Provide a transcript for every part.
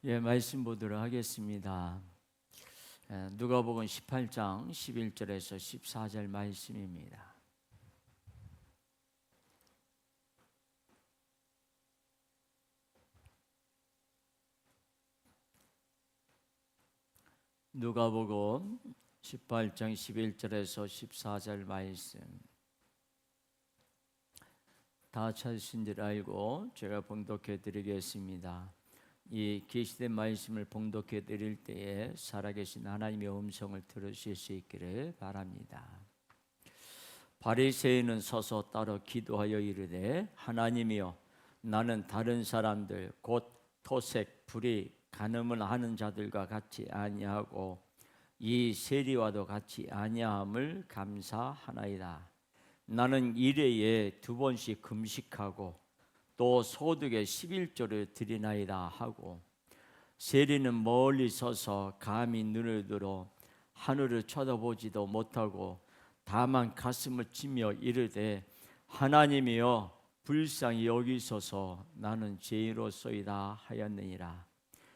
예, 말씀 보도록 하겠습니다. 누가복음 18장 11절에서 14절 말씀입니다. 누가복음 18장 11절에서 14절 말씀. 다 찾으신 줄 알고 제가 봉독해 드리겠습니다. 이 계시된 말씀을 봉독해 드릴 때에 살아계신 하나님의 음성을 들으실 수 있기를 바랍니다. 바리새인은 서서 따로 기도하여 이르되, 하나님이여, 나는 다른 사람들 곧 토색, 불의, 간음을 하는 자들과 같이 아니하고 이 세리와도 같이 아니함을 감사하나이다. 나는 일회에 2번씩 금식하고 또 소득의 11조를 드리나이다 하고, 세리는 멀리 서서 감히 눈을 들어 하늘을 쳐다보지도 못하고 다만 가슴을 치며 이르되, 하나님이여, 불쌍히 여기소서, 나는 죄인로소이다 하였느니라.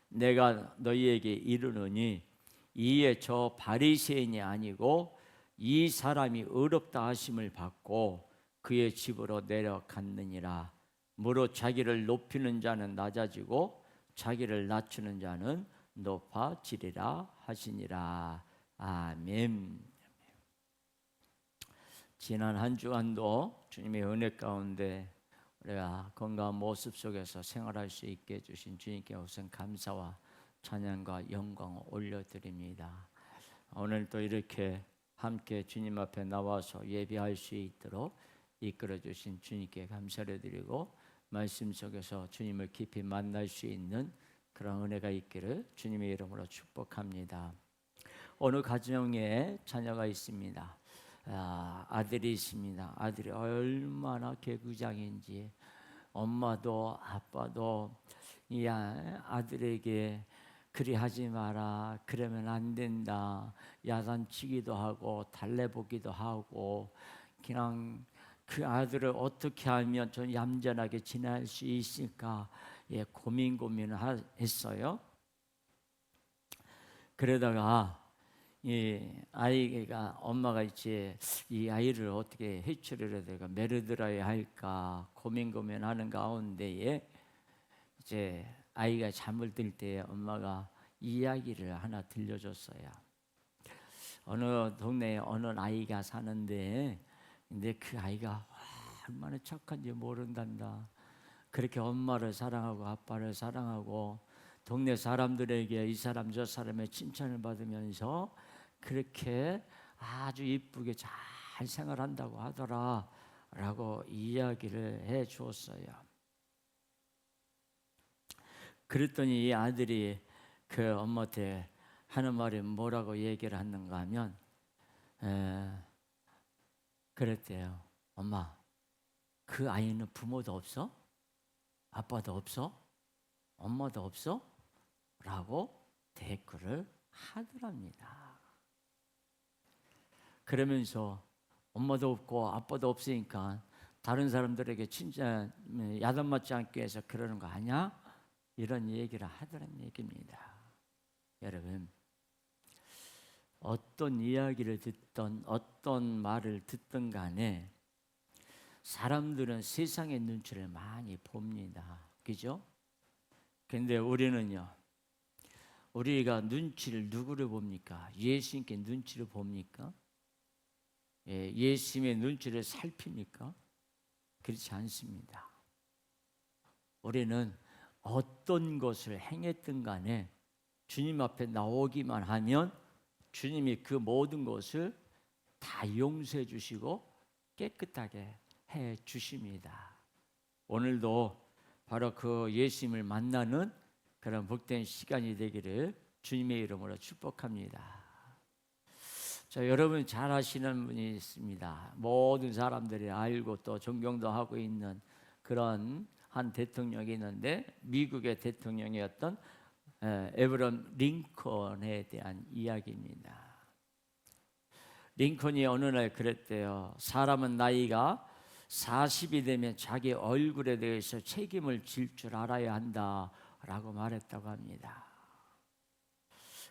내가 너희에게 이르노니 이에 저 바리새인이 아니고 이 사람이 의롭다 하심을 받고 그의 집으로 내려갔느니라. 무릇 자기를 높이는 자는 낮아지고 자기를 낮추는 자는 높아지리라 하시니라. 아멘. 지난 한 주간도 주님의 은혜 가운데 우리가 건강한 모습 속에서 생활할 수 있게 해주신 주님께 우선 감사와 찬양과 영광을 올려드립니다. 오늘 또 이렇게 함께 주님 앞에 나와서 예배할 수 있도록 이끌어주신 주님께 감사를 드리고, 말씀 속에서 주님을 깊이 만날 수 있는 그런 은혜가 있기를 주님의 이름으로 축복합니다. 어느 가정에 자녀가 있습니다. 아들이 있습니다. 아들이 얼마나 개구장인지 엄마도 아빠도 이 아들에게 그리 하지 마라, 그러면 안 된다, 야단치기도 하고 달래보기도 하고, 그냥 그 아들을 어떻게 하면 좀 얌전하게 지낼 수 있을까 고민을 했어요. 그러다가 이 아이가 엄마가 이제 이 아이를 어떻게 해치려야 될까, 메르들어야 할까 고민하는 가운데에 이제 아이가 잠을 들 때 엄마가 이야기를 하나 들려줬어요. 어느 동네에 어느 아이가 사는데, 근데 그 아이가 얼마나 착한지 모른단다. 그렇게 엄마를 사랑하고 아빠를 사랑하고 동네 사람들에게 이 사람 저 사람의 칭찬을 받으면서 그렇게 아주 이쁘게 잘 생활한다고 하더라 라고 이야기를 해 주었어요. 그랬더니 이 아들이 그 엄마한테 하는 말이 뭐라고 얘기를 하는가 하면, 그랬대요. 엄마, 그 아이는 부모도 없어? 아빠도 없어? 엄마도 없어? 라고 대꾸를 하더랍니다. 그러면서 엄마도 없고 아빠도 없으니까 다른 사람들에게 진짜 야단맞지 않기 위해서 그러는 거 아니야? 이런 얘기를 하더란 얘기입니다. 여러분, 어떤 이야기를 듣던 어떤 말을 듣든 간에 사람들은 세상의 눈치를 많이 봅니다. 그죠? 근데 우리는요, 우리가 눈치를 누구를 봅니까? 예수님께 눈치를 봅니까? 예수님의 눈치를 살핍니까? 그렇지 않습니다. 우리는 어떤 것을 행했든 간에 주님 앞에 나오기만 하면 주님이 그 모든 것을 다 용서해 주시고 깨끗하게 해 주십니다. 오늘도 바로 그 예수님을 만나는 그런 복된 시간이 되기를 주님의 이름으로 축복합니다. 자, 여러분 잘 아시는 분이 있습니다. 모든 사람들이 알고 또 존경도 하고 있는 그런 한 대통령이 있는데, 미국의 대통령이었던 에브럼 링컨에 대한 이야기입니다. 링컨이 어느 날 그랬대요. 사람은 나이가 40이 되면 자기 얼굴에 대해서 책임을 질 줄 알아야 한다 라고 말했다고 합니다.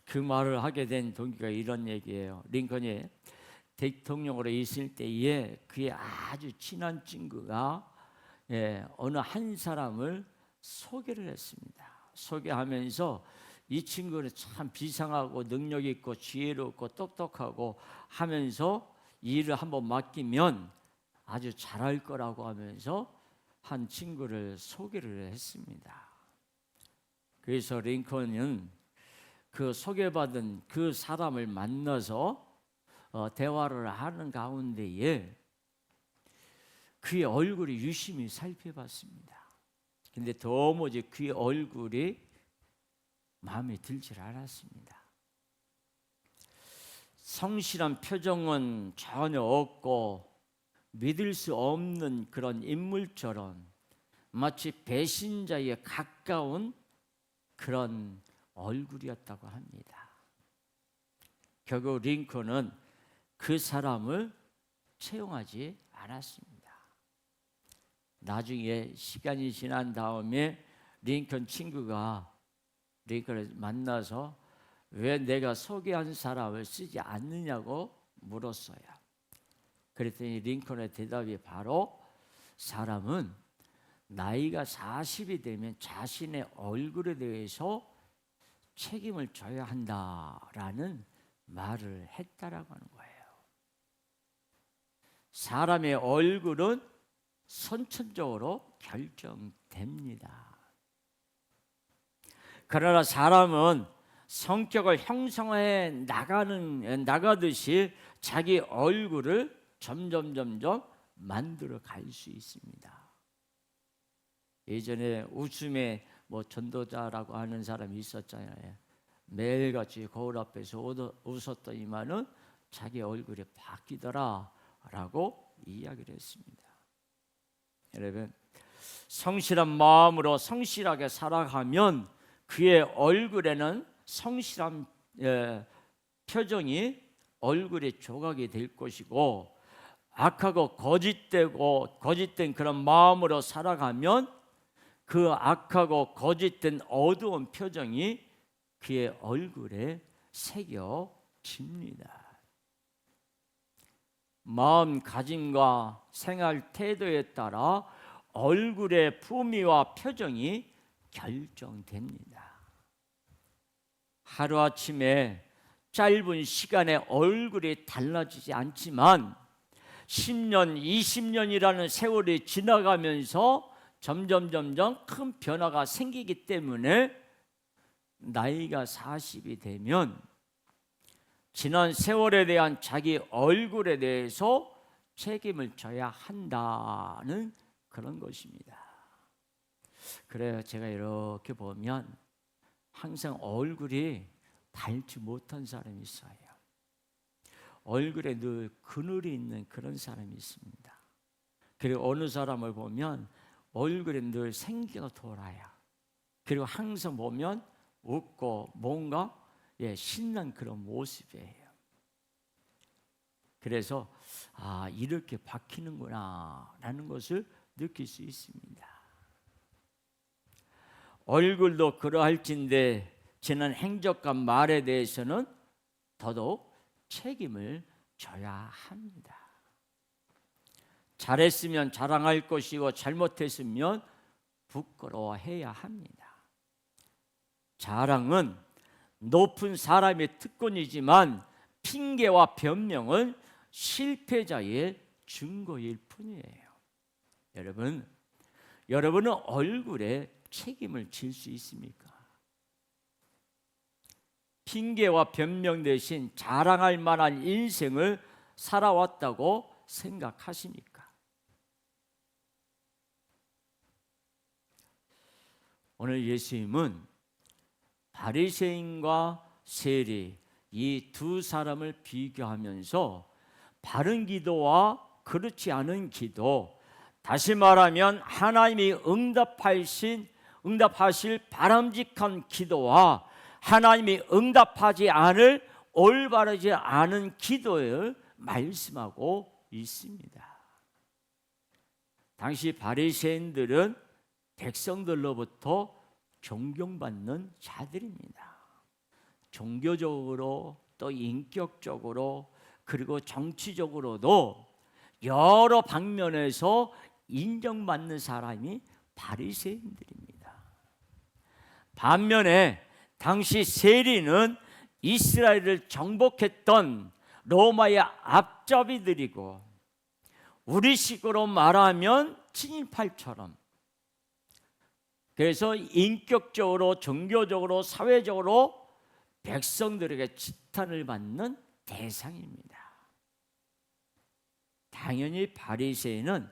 그 말을 하게 된 동기가 이런 얘기예요. 링컨이 대통령으로 있을 때에 그의 아주 친한 친구가 어느 한 사람을 소개를 했습니다. 소개하면서 이 친구는 참 비상하고 능력 있고 지혜롭고 똑똑하고 하면서 일을 한번 맡기면 아주 잘할 거라고 하면서 한 친구를 소개를 했습니다. 그래서 링컨은 그 소개받은 그 사람을 만나서 대화를 하는 가운데에 그의 얼굴을 유심히 살펴봤습니다. 근데 도무지 그의 얼굴이 마음에 들질 않았습니다. 성실한 표정은 전혀 없고 믿을 수 없는 그런 인물처럼 마치 배신자에 가까운 그런 얼굴이었다고 합니다. 결국 링컨은 그 사람을 채용하지 않았습니다. 나중에 시간이 지난 다음에 링컨 친구가 링컨을 만나서 왜 내가 소개한 사람을 쓰지 않느냐고 물었어요. 그랬더니 링컨의 대답이 바로 사람은 나이가 40이 되면 자신의 얼굴에 대해서 책임을 져야 한다라는 말을 했다라고 하는 거예요. 사람의 얼굴은 선천적으로 결정됩니다. 그러나 사람은 성격을 형성해 나가듯이 자기 얼굴을 점점 만들어 갈 수 있습니다. 예전에 웃음의 전도자라고 하는 사람이 있었잖아요. 매일같이 거울 앞에서 웃었더니만은 자기 얼굴이 바뀌더라라고 이야기를 했습니다. 여러분, 성실한 마음으로 성실하게 살아가면 그의 얼굴에는 성실한 표정이 얼굴에 조각이 될 것이고, 악하고 거짓된 그런 마음으로 살아가면 그 악하고 거짓된 어두운 표정이 그의 얼굴에 새겨집니다. 마음가짐과 생활 태도에 따라 얼굴의 품위와 표정이 결정됩니다. 하루아침에 짧은 시간에 얼굴이 달라지지 않지만 10년, 20년이라는 세월이 지나가면서 점점 큰 변화가 생기기 때문에 나이가 40이 되면 지난 세월에 대한 자기 얼굴에 대해서 책임을 져야 한다는 그런 것입니다. 그래요. 제가 이렇게 보면 항상 얼굴이 밝지 못한 사람이 있어요. 얼굴에 늘 그늘이 있는 그런 사람이 있습니다. 그리고 어느 사람을 보면 얼굴에 늘 생기가 돌아요. 그리고 항상 보면 웃고 뭔가 신난 그런 모습이에요. 그래서 이렇게 바뀌는구나 라는 것을 느낄 수 있습니다. 얼굴도 그러할진데 지난 행적과 말에 대해서는 더더욱 책임을 져야 합니다. 잘했으면 자랑할 것이고 잘못했으면 부끄러워해야 합니다. 자랑은 높은 사람의 특권이지만 핑계와 변명은 실패자의 증거일 뿐이에요. 여러분은 얼굴에 책임을 질 수 있습니까? 핑계와 변명 대신 자랑할 만한 인생을 살아왔다고 생각하십니까? 오늘 예수님은 바리새인과 세리 이 두 사람을 비교하면서 바른 기도와 그렇지 않은 기도, 다시 말하면 하나님이 응답하실 바람직한 기도와 하나님이 응답하지 않을 올바르지 않은 기도를 말씀하고 있습니다. 당시 바리새인들은 백성들로부터 존경받는 자들입니다. 종교적으로 또 인격적으로 그리고 정치적으로도 여러 방면에서 인정받는 사람이 바리새인들입니다. 반면에 당시 세리는 이스라엘을 정복했던 로마의 앞잡이들이고 우리식으로 말하면 친일파처럼, 그래서 인격적으로 종교적으로 사회적으로 백성들에게 지탄을 받는 대상입니다. 당연히 바리새인은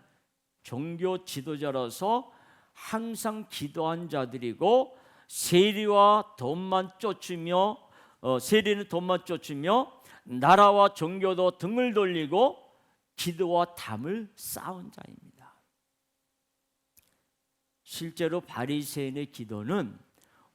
종교 지도자로서 항상 기도한 자들이고 세리는 돈만 쫓으며 나라와 종교도 등을 돌리고 기도와 담을 쌓은 자입니다. 실제로 바리새인의 기도는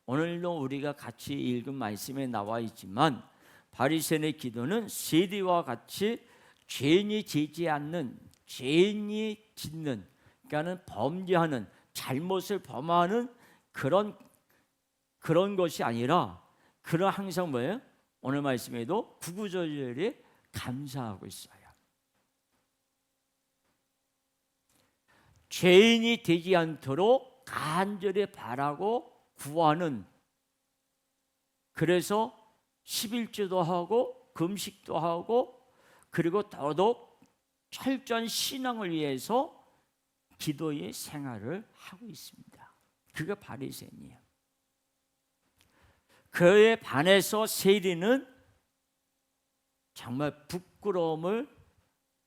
오늘도 우리가 같이 읽은 말씀에 나와 있지만 바리새인의 기도는 세리와 같이 죄인이 지지 않는, 죄인이 짓는, 그러니까는 범죄하는, 잘못을 범하는 그런 것이 아니라 그런 항상 뭐예요? 오늘 말씀에도 구구절절히 감사하고 있어요. 죄인이 되지 않도록 간절히 바라고 구하는, 그래서 11조도 하고 금식도 하고 그리고 더더욱 철저한 신앙을 위해서 기도의 생활을 하고 있습니다. 그게 바리새인이에요. 그에 반해서 세리는 정말 부끄러움을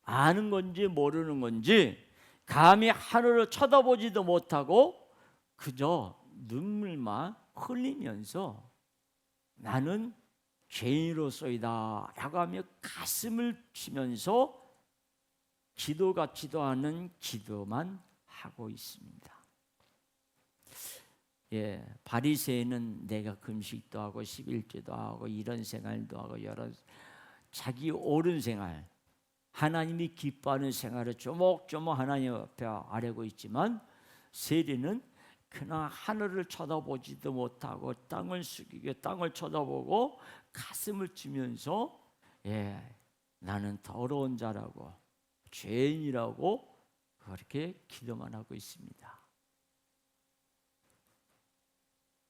아는 건지 모르는 건지 감히 하늘을 쳐다보지도 못하고 그저 눈물만 흘리면서 나는 죄인으로서이다 라고 하며 가슴을 치면서 기도 같지도 않은 기도만 하고 있습니다. 바리새인은 내가 금식도 하고 11조도 하고 이런 생활도 하고 여러 자기 옳은 생활, 하나님이 기뻐하는 생활을 조목조목 하나님 앞에 아뢰고 있지만 세리는 그냥 하늘을 쳐다보지도 못하고 땅을 숙이고 땅을 쳐다보고 가슴을 치면서 나는 더러운 자라고 죄인이라고 그렇게 기도만 하고 있습니다.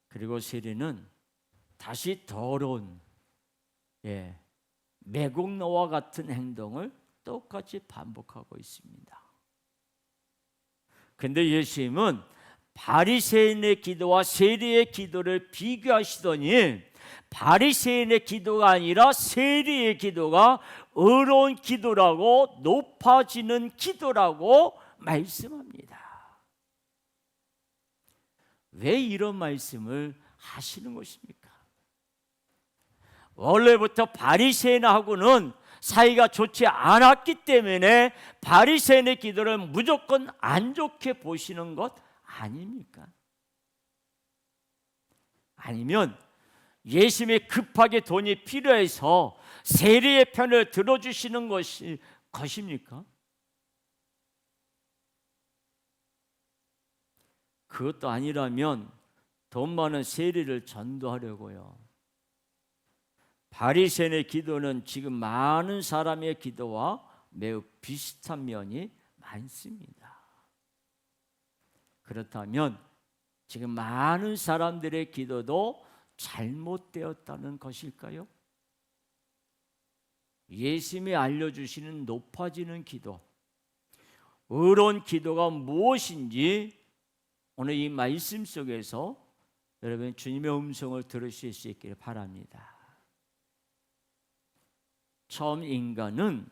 그리고 세리는 다시 더러운 매국노와 같은 행동을 똑같이 반복하고 있습니다. 그런데 예수님은 바리새인의 기도와 세리의 기도를 비교하시더니 바리새인의 기도가 아니라 세리의 기도가 의로운 기도라고, 높아지는 기도라고 말씀합니다. 왜 이런 말씀을 하시는 것입니까? 원래부터 바리새인하고는 사이가 좋지 않았기 때문에 바리새인의 기도를 무조건 안 좋게 보시는 것 아닙니까? 아니면 예수님이 급하게 돈이 필요해서 세리의 편을 들어주시는 것입니까? 그것도 아니라면 돈 많은 세리를 전도하려고요. 바리새인의 기도는 지금 많은 사람의 기도와 매우 비슷한 면이 많습니다. 그렇다면 지금 많은 사람들의 기도도 잘못되었다는 것일까요? 예수님이 알려주시는 높아지는 기도, 의로운 기도가 무엇인지 오늘 이 말씀 속에서 여러분 주님의 음성을 들으실 수 있기를 바랍니다. 처음 인간은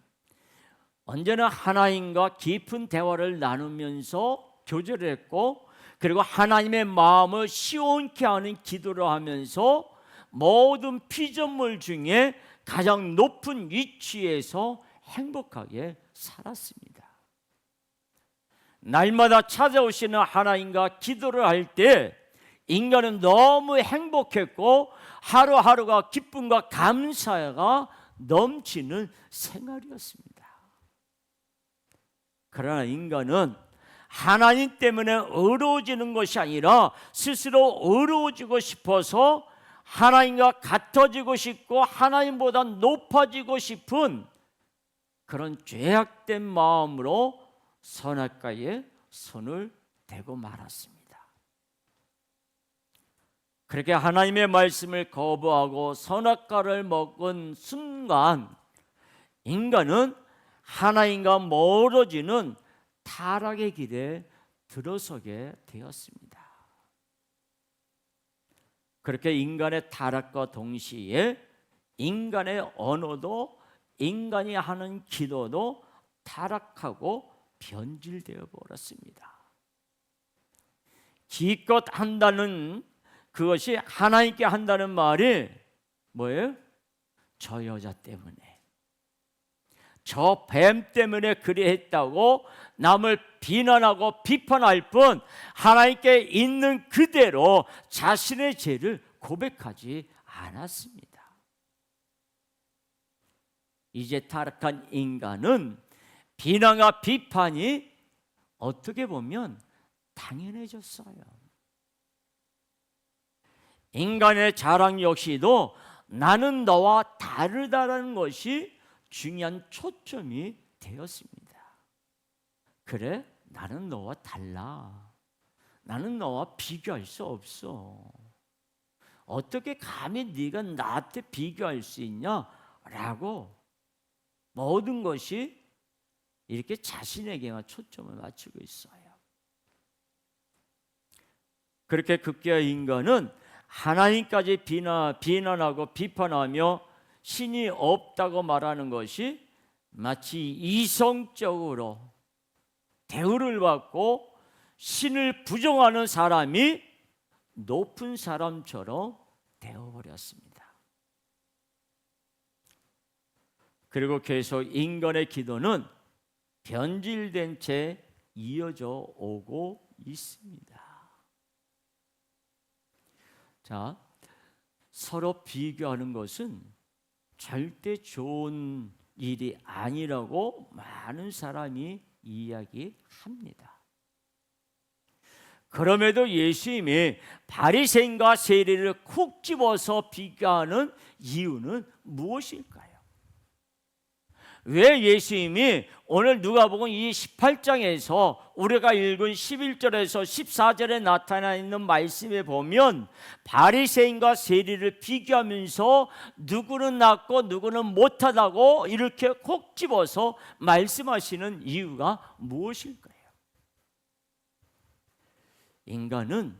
언제나 하나님과 깊은 대화를 나누면서 교제를 했고, 그리고 하나님의 마음을 시원케 하는 기도를 하면서 모든 피조물 중에 가장 높은 위치에서 행복하게 살았습니다. 날마다 찾아오시는 하나님과 기도를 할 때 인간은 너무 행복했고 하루하루가 기쁨과 감사가 넘치는 생활이었습니다. 그러나 인간은 하나님 때문에 의로워지는 것이 아니라 스스로 의로워지고 싶어서 하나님과 같아지고 싶고 하나님보다 높아지고 싶은 그런 죄악된 마음으로 선악과에 손을 대고 말았습니다. 그렇게 하나님의 말씀을 거부하고 선악과를 먹은 순간 인간은 하나님과 멀어지는 타락의 길에 들어서게 되었습니다. 그렇게 인간의 타락과 동시에 인간의 언어도 인간이 하는 기도도 타락하고 변질되어 버렸습니다. 기껏 한다는 그것이 하나님께 한다는 말이 뭐예요? 저 여자 때문에, 저 뱀 때문에 그리했다고 남을 비난하고 비판할 뿐 하나님께 있는 그대로 자신의 죄를 고백하지 않았습니다. 이제 타락한 인간은 비난과 비판이 어떻게 보면 당연해졌어요. 인간의 자랑 역시도 나는 너와 다르다는 것이 중요한 초점이 되었습니다. 그래, 나는 너와 달라. 나는 너와 비교할 수 없어. 어떻게 감히 네가 나한테 비교할 수 있냐? 라고 모든 것이 이렇게 자신에게만 초점을 맞추고 있어요. 그렇게 급기야 인간은 하나님까지 비난하고 비판하며 신이 없다고 말하는 것이 마치 이성적으로 대우를 받고 신을 부정하는 사람이 높은 사람처럼 되어버렸습니다. 그리고 계속 인간의 기도는 변질된 채 이어져 오고 있습니다. 자, 서로 비교하는 것은 절대 좋은 일이 아니라고 많은 사람이 이야기합니다. 그럼에도 예수님이 바리새인과 세리를 콕 집어서 비교하는 이유는 무엇일까요? 왜 예수님이 오늘 누가복음 이 18장에서 우리가 읽은 11절에서 14절에 나타나 있는 말씀에 보면 바리새인과 세리를 비교하면서 누구는 낫고 누구는 못하다고 이렇게 콕 집어서 말씀하시는 이유가 무엇일까요? 인간은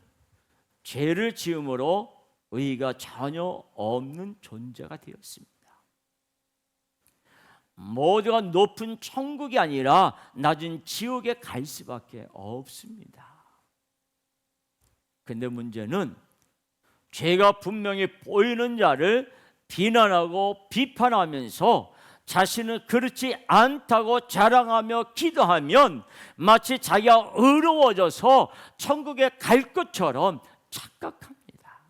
죄를 지음으로 의의가 전혀 없는 존재가 되었습니다. 모두가 높은 천국이 아니라 낮은 지옥에 갈 수밖에 없습니다. 그런데 문제는 죄가 분명히 보이는 자를 비난하고 비판하면서 자신은 그렇지 않다고 자랑하며 기도하면 마치 자기가 의로워져서 천국에 갈 것처럼 착각합니다.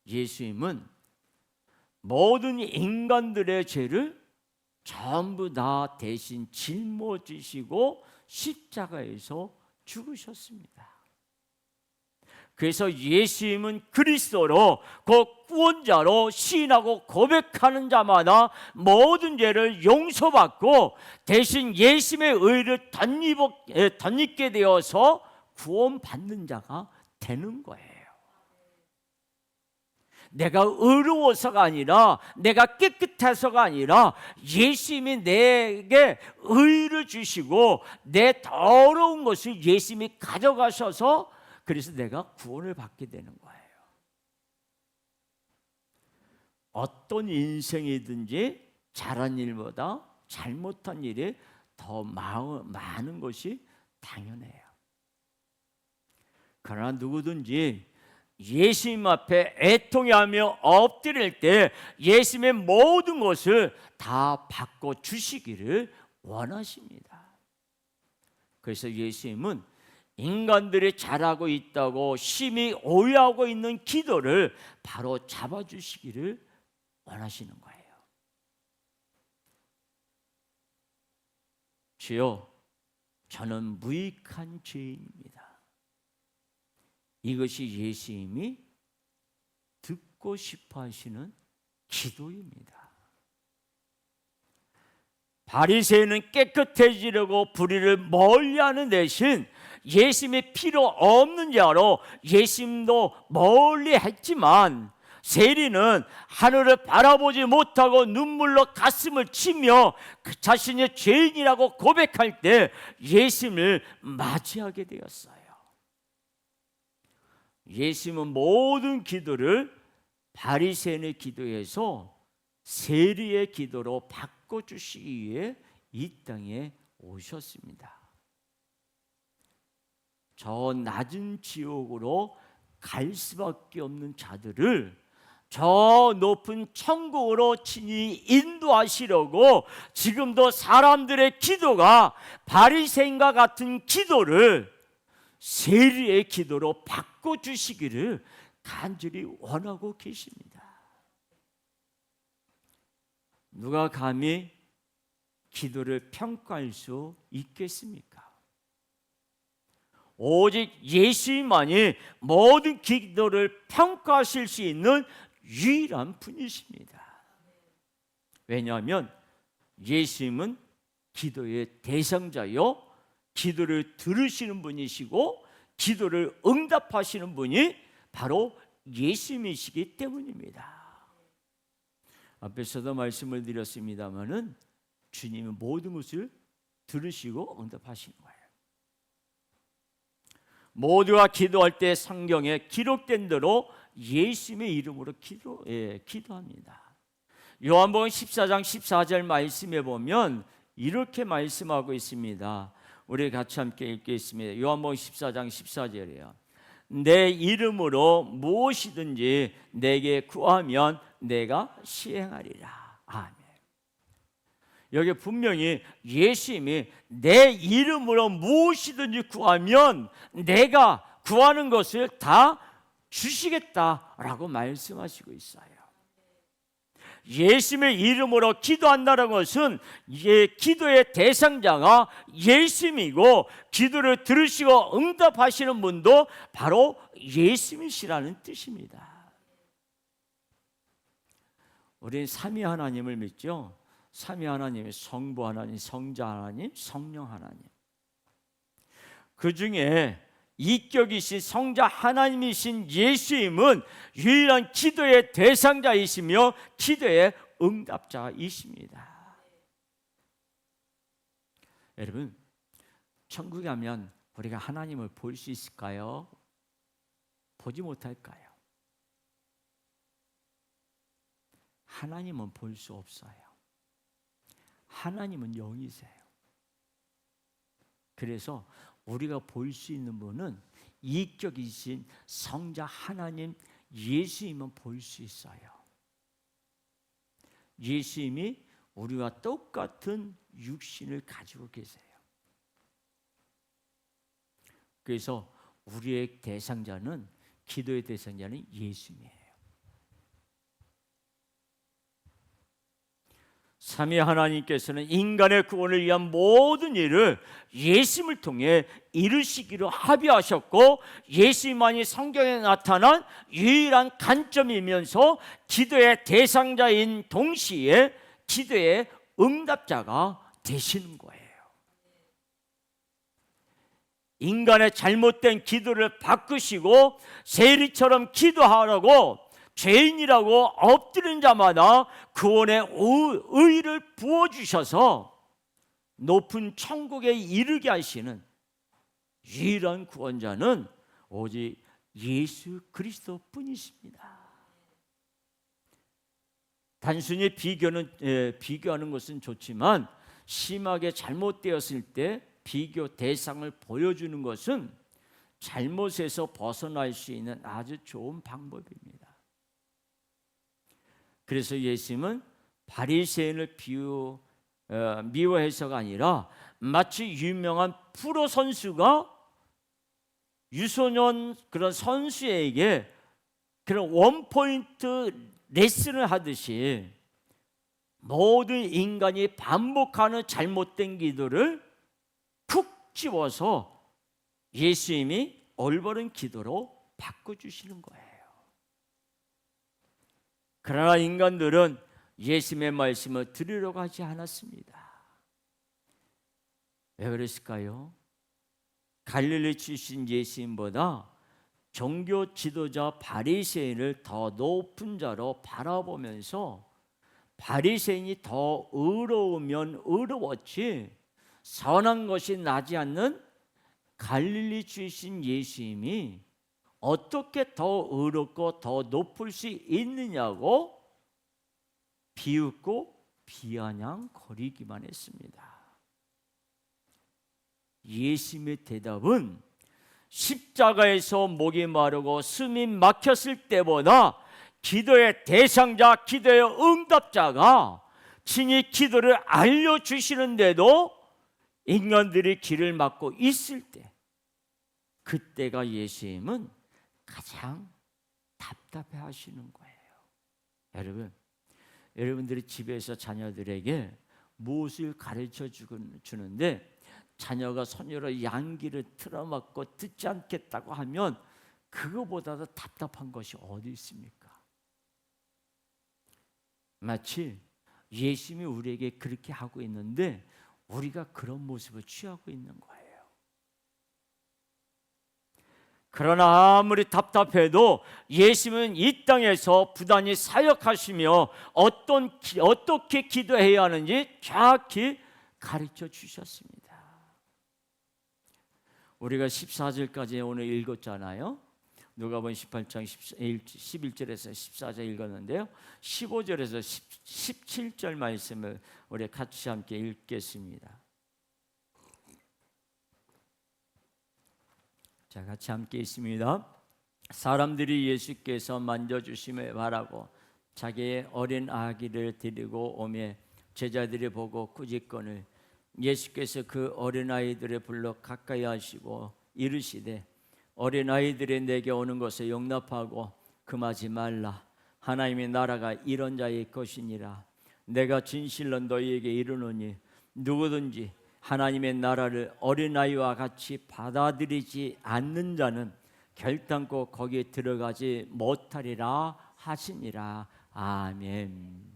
예수님은 모든 인간들의 죄를 전부 다 대신 짊어지시고 십자가에서 죽으셨습니다. 그래서 예수님은 그리스도로 그 구원자로 시인하고 고백하는 자마다 모든 죄를 용서받고 대신 예수님의 의를 덧입게 되어서 구원받는 자가 되는 거예요. 내가 의로워서가 아니라 내가 깨끗해서가 아니라 예수님이 내게 의를 주시고 내 더러운 것을 예수님이 가져가셔서 그래서 내가 구원을 받게 되는 거예요. 어떤 인생이든지 잘한 일보다 잘못한 일이 더 많은 것이 당연해요. 그러나 누구든지 예수님 앞에 애통해하며 엎드릴 때 예수님의 모든 것을 다 바꿔 주시기를 원하십니다. 그래서 예수님은 인간들이 잘하고 있다고 심히 오해하고 있는 기도를 바로 잡아주시기를 원하시는 거예요. 주여, 저는 무익한 죄인입니다. 이것이 예수님이 듣고 싶어 하시는 기도입니다. 바리새인은 깨끗해지려고 불의를 멀리하는 대신 예수님이 필요 없는 자로 예수님도 멀리 했지만, 세리는 하늘을 바라보지 못하고 눈물로 가슴을 치며 자신이 죄인이라고 고백할 때 예수님을 맞이하게 되었어요. 예수님은 모든 기도를 바리새인의 기도에서 세리의 기도로 바꿔주시기 위해 이 땅에 오셨습니다. 저 낮은 지옥으로 갈 수밖에 없는 자들을 저 높은 천국으로 친히 인도하시려고 지금도 사람들의 기도가 바리새인과 같은 기도를 세리의 기도로 바꿔주시기를 간절히 원하고 계십니다. 누가 감히 기도를 평가할 수 있겠습니까? 오직 예수님만이 모든 기도를 평가하실 수 있는 유일한 분이십니다. 왜냐하면 예수님은 기도의 대상자요, 기도를 들으시는 분이시고 기도를 응답하시는 분이 바로 예수님이시기 때문입니다. 앞에서도 말씀을 드렸습니다마는 주님은 모든 것을 들으시고 응답하시는 거예요. 모두가 기도할 때 성경에 기록된 대로 예수님의 이름으로 기도합니다. 요한복음 14장 14절 말씀에 보면 이렇게 말씀하고 있습니다. 우리 같이 함께 읽겠습니다. 요한복음 14장 14절이에요. 내 이름으로 무엇이든지 내게 구하면 내가 시행하리라. 아멘. 여기 분명히 예수님이 내 이름으로 무엇이든지 구하면 내가 구하는 것을 다 주시겠다라고 말씀하시고 있어요. 예수님의 이름으로 기도한다는 것은 기도의 대상자가 예수님이고 기도를 들으시고 응답하시는 분도 바로 예수님이시라는 뜻입니다. 우리는 삼위 하나님을 믿죠. 삼위 하나님이 성부 하나님, 성자 하나님, 성령 하나님. 그 중에 이격이신 성자 하나님이신 예수님은 유일한 기도의 대상자이시며 기도의 응답자이십니다. 여러분, 천국에 가면 우리가 하나님을 볼 수 있을까요? 보지 못할까요? 하나님은 볼 수 없어요. 하나님은 영이세요. 그래서 우리가 볼 수 있는 분은 이격이신 성자 하나님 예수님은 볼 수 있어요. 예수님이 우리와 똑같은 육신을 가지고 계세요. 그래서 우리의 대상자는, 기도의 대상자는 예수님이에요. 삼위 하나님께서는 인간의 구원을 위한 모든 일을 예수님을 통해 이루시기로 합의하셨고, 예수님만이 성경에 나타난 유일한 관점이면서 기도의 대상자인 동시에 기도의 응답자가 되시는 거예요. 인간의 잘못된 기도를 바꾸시고 세리처럼 기도하라고 죄인이라고 엎드린 자마다 구원의 의를 부어주셔서 높은 천국에 이르게 하시는 유일한 구원자는 오직 예수 그리스도 뿐이십니다. 단순히 비교하는 것은 좋지만 심하게 잘못되었을 때 비교 대상을 보여주는 것은 잘못에서 벗어날 수 있는 아주 좋은 방법입니다. 그래서 예수님은 바리새인을 미워해서가 아니라 마치 유명한 프로 선수가 유소년 그런 선수에게 그런 원포인트 레슨을 하듯이 모든 인간이 반복하는 잘못된 기도를 쿡 찌워서 예수님이 올바른 기도로 바꿔주시는 거예요. 그러나 인간들은 예수님의 말씀을 들으려고 하지 않았습니다. 왜 그랬을까요? 갈릴리 출신 예수님보다 종교 지도자 바리새인을 더 높은 자로 바라보면서 바리새인이 더 의로우면 의로웠지 선한 것이 나지 않는 갈릴리 출신 예수님이 어떻게 더 의롭고 더 높을 수 있느냐고 비웃고 비아냥거리기만 했습니다. 예수님의 대답은 십자가에서 목이 마르고 숨이 막혔을 때보다 기도의 대상자, 기도의 응답자가 친히 기도를 알려주시는데도 인간들이 길을 막고 있을 때, 그때가 예수님은 가장 답답해 하시는 거예요. 여러분들이 집에서 자녀들에게 무엇을 가르쳐 주는데 자녀가 손으로 양귀를 틀어막고 듣지 않겠다고 하면 그거보다도 답답한 것이 어디 있습니까? 마치 예수님이 우리에게 그렇게 하고 있는데 우리가 그런 모습을 취하고 있는 거예요. 그러나 아무리 답답해도 예수님은 이 땅에서 부단히 사역하시며 어떻게 기도해야 하는지 정확히 가르쳐 주셨습니다. 우리가 14절까지 오늘 읽었잖아요. 누가복음 18장 11절에서 14절 읽었는데요. 15절에서 17절 말씀을 우리 같이 함께 읽겠습니다. 자, 같이 함께 있습니다. 사람들이 예수께서 만져주심을 바라고 자기의 어린 아기를 데리고 오매 제자들이 보고 꾸짖거늘 예수께서 그 어린아이들을 불러 가까이 하시고 이르시되 어린아이들이 내게 오는 것을 용납하고 금하지 말라. 하나님의 나라가 이런 자의 것이니라. 내가 진실로 너희에게 이르노니 누구든지 하나님의 나라를 어린아이와 같이 받아들이지 않는 자는 결단코 거기에 들어가지 못하리라 하시니라. 아멘.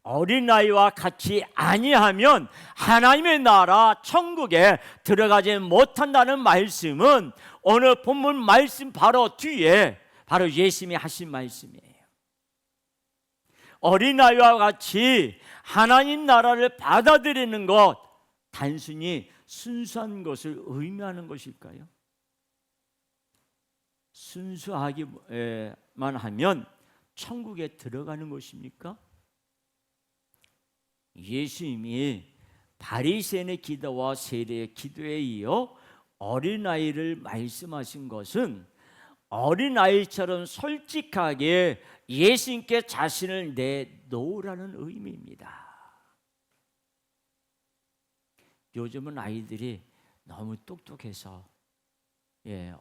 어린아이와 같이 아니하면 하나님의 나라 천국에 들어가지 못한다는 말씀은 오늘 본문 말씀 바로 뒤에 바로 예수님이 하신 말씀이에요. 어린아이와 같이 하나님 나라를 받아들이는 것 단순히 순수한 것을 의미하는 것일까요? 순수하기만 하면 천국에 들어가는 것입니까? 예수님이 바리새인의 기도와 세리의 기도에 이어 어린아이를 말씀하신 것은 어린아이처럼 솔직하게 예수님께 자신을 내놓으라는 의미입니다. 요즘은 아이들이 너무 똑똑해서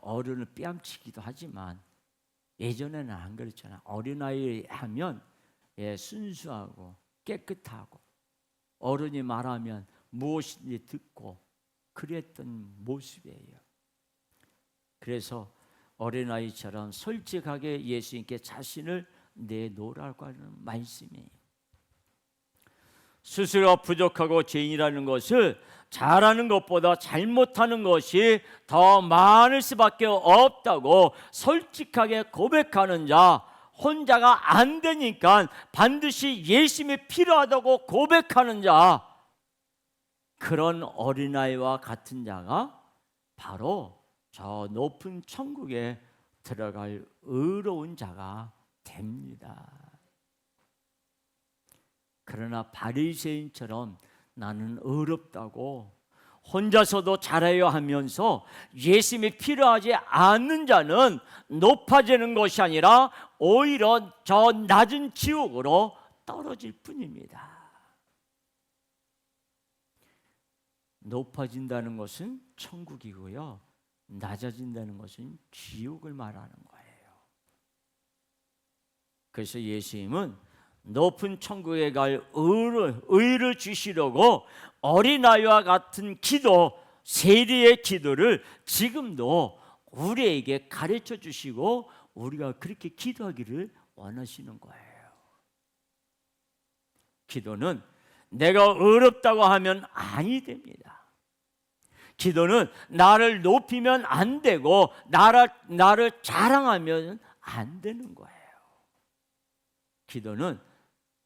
어른을 뺨치기도 하지만 예전에는 안 그랬잖아요. 어린아이 하면 순수하고 깨끗하고 어른이 말하면 무엇인지 듣고 그랬던 모습이에요. 그래서 어린아이처럼 솔직하게 예수님께 자신을 내놓으라고 하는 말씀이에요. 스스로 부족하고 죄인이라는 것을 잘하는 것보다 잘못하는 것이 더 많을 수밖에 없다고 솔직하게 고백하는 자, 혼자가 안 되니까 반드시 예수님이 필요하다고 고백하는 자, 그런 어린아이와 같은 자가 바로 저 높은 천국에 들어갈 의로운 자가 됩니다. 그러나 바리새인처럼 나는 의롭다고 혼자서도 잘해야 하면서 예수님이 필요하지 않는 자는 높아지는 것이 아니라 오히려 저 낮은 지옥으로 떨어질 뿐입니다. 높아진다는 것은 천국이고요, 낮아진다는 것은 지옥을 말하는 거예요. 그래서 예수님은 높은 천국에 갈 의를 주시려고 어린아이와 같은 기도, 세리의 기도를 지금도 우리에게 가르쳐 주시고 우리가 그렇게 기도하기를 원하시는 거예요. 기도는 내가 어렵다고 하면 아니 됩니다. 기도는 나를 높이면 안 되고 나를 자랑하면 안 되는 거예요. 기도는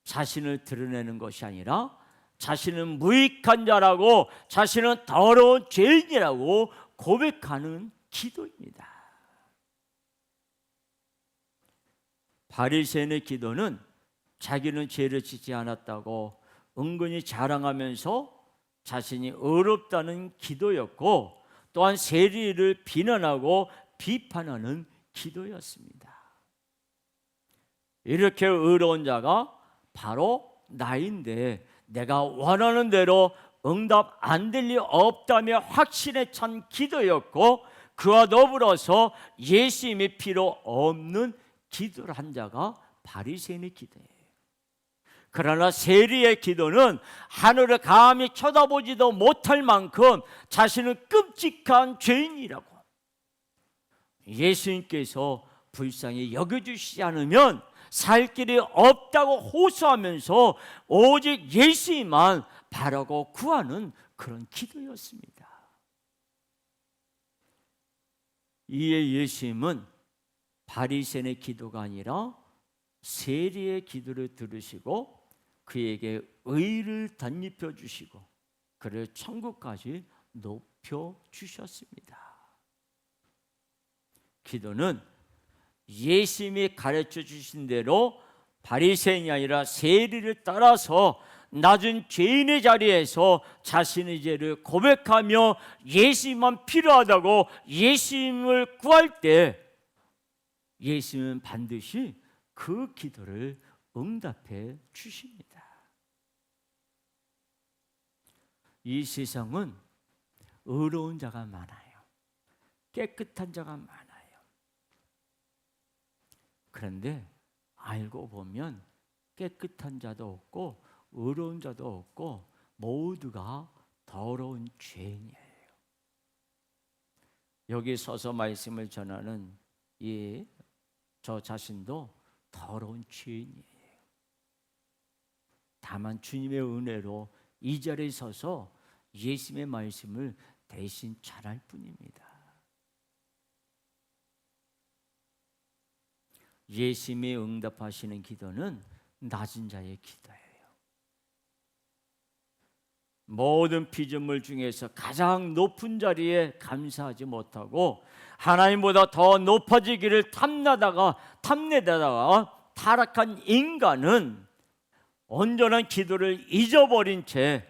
자신을 드러내는 것이 아니라 자신은 무익한 자라고, 자신은 더러운 죄인이라고 고백하는 기도입니다. 바리새인의 기도는 자기는 죄를 짓지 않았다고 은근히 자랑하면서 자신이 어렵다는 기도였고, 또한 세리를 비난하고 비판하는 기도였습니다. 이렇게 의로운 자가 바로 나인데 내가 원하는 대로 응답 안 될 리 없다며 확신에 찬 기도였고, 그와 더불어서 예수님의 필요 없는 기도를 한 자가 바리새인의 기도예요. 그러나 세리의 기도는 하늘을 감히 쳐다보지도 못할 만큼 자신은 끔찍한 죄인이라고, 예수님께서 불쌍히 여겨주시지 않으면 살 길이 없다고 호소하면서 오직 예수님만 바라고 구하는 그런 기도였습니다. 이에 예수님은 바리새인의 기도가 아니라 세리의 기도를 들으시고 그에게 의를 덧입혀 주시고 그를 천국까지 높여 주셨습니다. 기도는 예수님이 가르쳐 주신 대로 바리새인이 아니라 세리를 따라서 낮은 죄인의 자리에서 자신의 죄를 고백하며 예수님만 필요하다고 예수님을 구할 때 예수님은 반드시 그 기도를 응답해 주십니다. 이 세상은 의로운 자가 많아요. 깨끗한 자가 많아요. 그런데 알고 보면 깨끗한 자도 없고 의로운 자도 없고 모두가 더러운 죄인이에요. 여기 서서 말씀을 전하는 저 자신도 더러운 죄인이에요. 다만 주님의 은혜로 이 자리에 서서 예수님의 말씀을 대신 전할 뿐입니다. 예수님이 응답하시는 기도는 낮은 자의 기도예요. 모든 피조물 중에서 가장 높은 자리에 감사하지 못하고 하나님보다 더 높아지기를 탐내다가 타락한 인간은 온전한 기도를 잊어버린 채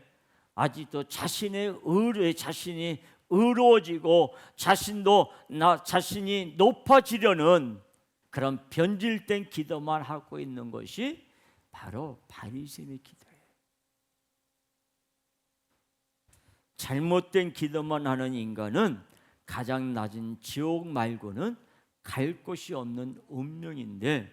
아직도 자신의 의뢰 자신이 의로워지고 자신이 높아지려는 그런 변질된 기도만 하고 있는 것이 바로 바리새인의 기도예요. 잘못된 기도만 하는 인간은 가장 낮은 지옥 말고는 갈 곳이 없는 운명인데,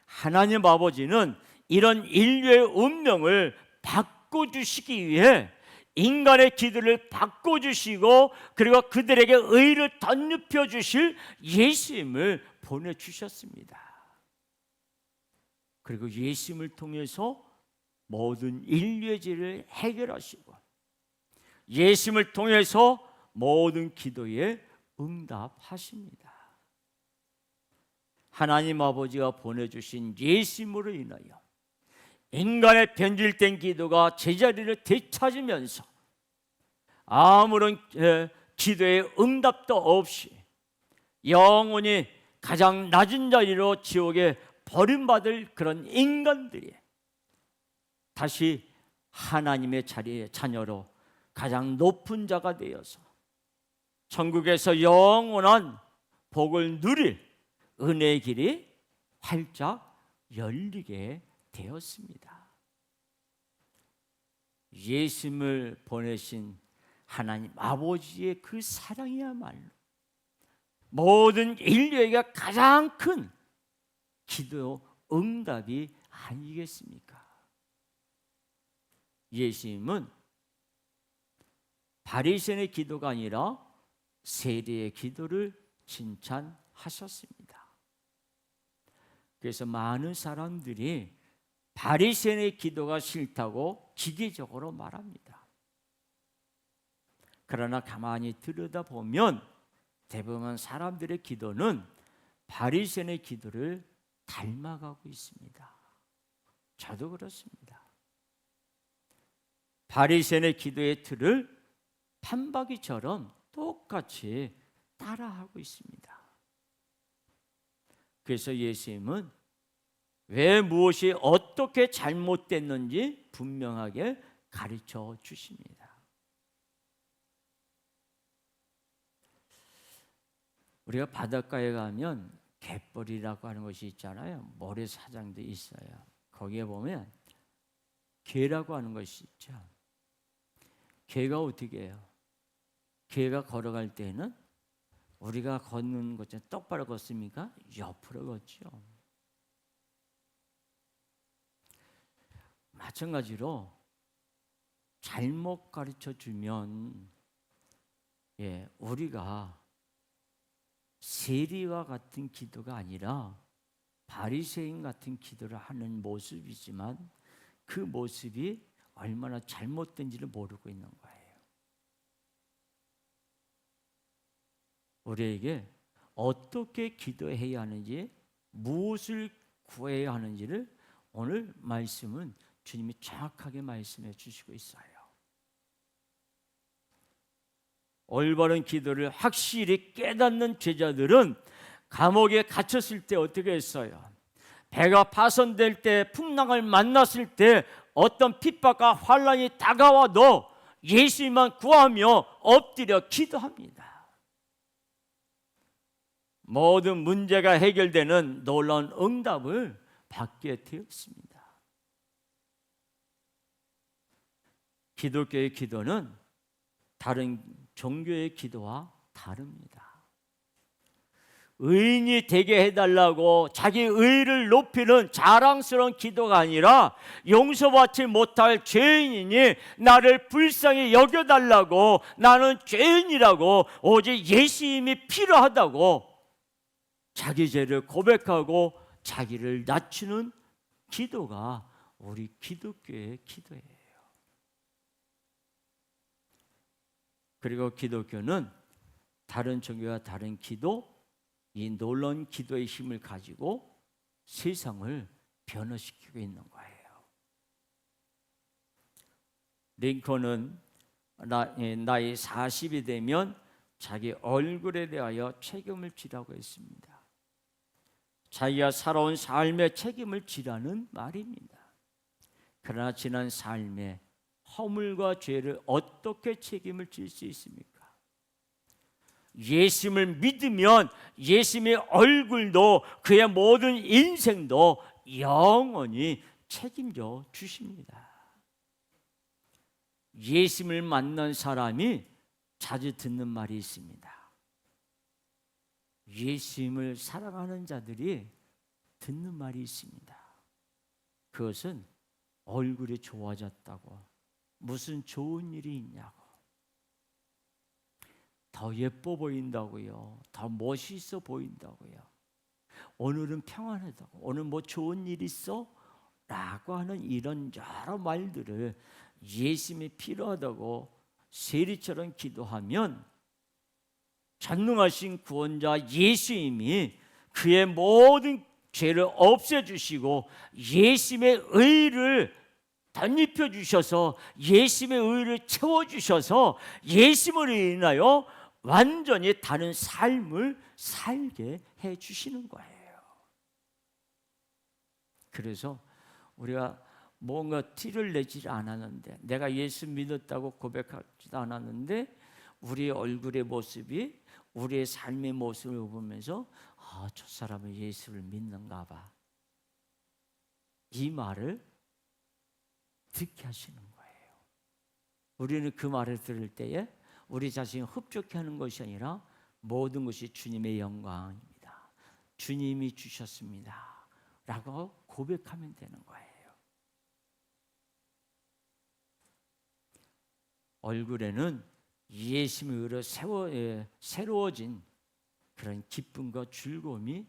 하나님 아버지는 이런 인류의 운명을 바꿔주시기 위해 인간의 기도를 바꿔주시고 그리고 그들에게 의를 덧입혀 주실 예수님을 보내주셨습니다. 그리고 예수님을 통해서 모든 인류의 죄를 해결하시고 예수님을 통해서 모든 기도에 응답하십니다. 하나님 아버지가 보내주신 예수님으로 인하여 인간의 변질된 기도가 제자리를 되찾으면서 아무런 기도의 응답도 없이 영원히 가장 낮은 자리로 지옥에 버림받을 그런 인간들이 다시 하나님의 자리에 자녀로 가장 높은 자가 되어서 천국에서 영원한 복을 누릴 은혜의 길이 활짝 열리게 되었습니다. 예수님을 보내신 하나님 아버지의 그 사랑이야말로 모든 인류에게 가장 큰 기도 응답이 아니겠습니까? 예수님은 바리새인의 기도가 아니라 세리의 기도를 칭찬하셨습니다. 그래서 많은 사람들이 바리새인의 기도가 싫다고 기계적으로 말합니다. 그러나 가만히 들여다보면 대부분 사람들의 기도는 바리새인의 기도를 닮아가고 있습니다. 저도 그렇습니다. 바리새인의 기도의 틀을 판박이처럼 똑같이 따라하고 있습니다. 그래서 예수님은 왜 무엇이 어떻게 잘못됐는지 분명하게 가르쳐 주십니다. 우리가 바닷가에 가면 갯벌이라고 하는 것이 있잖아요. 모래사장도 있어요. 거기에 보면 개라고 하는 것이 있죠. 개가 어떻게 해요? 개가 걸어갈 때는 우리가 걷는 것처럼 똑바로 걷습니까? 옆으로 걷죠. 마찬가지로 잘못 가르쳐 주면 우리가 세리와 같은 기도가 아니라 바리새인 같은 기도를 하는 모습이지만 그 모습이 얼마나 잘못된지를 모르고 있는 거예요. 우리에게 어떻게 기도해야 하는지, 무엇을 구해야 하는지를 오늘 말씀은 주님이 정확하게 말씀해 주시고 있어요. 올바른 기도를 확실히 깨닫는 제자들은 감옥에 갇혔을 때 어떻게 했어요? 배가 파손될 때, 풍랑을 만났을 때, 어떤 핍박과 환난이 다가와도 예수님만 구하며 엎드려 기도합니다. 모든 문제가 해결되는 놀라운 응답을 받게 되었습니다. 기독교의 기도는 다른 종교의 기도와 다릅니다. 의인이 되게 해달라고 자기 의를 높이는 자랑스러운 기도가 아니라 용서받지 못할 죄인이니 나를 불쌍히 여겨달라고, 나는 죄인이라고, 오직 예수님이 필요하다고 자기 죄를 고백하고 자기를 낮추는 기도가 우리 기독교의 기도예요. 그리고 기독교는 다른 종교와 다른 기도, 이 놀라운 기도의 힘을 가지고 세상을 변화시키고 있는 거예요. 링컨은 나이 40이 되면 자기 얼굴에 대하여 책임을 지라고 했습니다. 자기가 살아온 삶의 책임을 지라는 말입니다. 그러나 지난 삶의 허물과 죄를 어떻게 책임을 질 수 있습니까? 예수님을 믿으면 예수님의 얼굴도 그의 모든 인생도 영원히 책임져 주십니다. 예수님을 만난 사람이 자주 듣는 말이 있습니다. 예수님을 사랑하는 자들이 듣는 말이 있습니다. 그것은 얼굴이 좋아졌다고, 무슨 좋은 일이 있냐고, 더 예뻐 보인다고요, 더 멋있어 보인다고요, 오늘은 평안하다고, 오늘 뭐 좋은 일 있어? 라고 하는 이런 여러 말들을 예수님이 필요하다고 세리처럼 기도하면 전능하신 구원자 예수님이 그의 모든 죄를 없애주시고 예수님의 의를 덧입혀 주셔서 예수님의 의를 채워주셔서 예수님을 인하여 완전히 다른 삶을 살게 해주시는 거예요. 그래서 우리가 뭔가 티를 내지 않았는데, 내가 예수 믿었다고 고백하지도 않았는데 우리의 얼굴의 모습이, 우리의 삶의 모습을 보면서 저 사람은 예수를 믿는가 봐, 이 말을 듣게 하시는 거예요. 우리는 그 말을 들을 때에 우리 자신을 흡족해 하는 것이 아니라 모든 것이 주님의 영광입니다, 주님이 주셨습니다 라고 고백하면 되는 거예요. 얼굴에는 예수님의 의로 새로워진 그런 기쁨과 즐거움이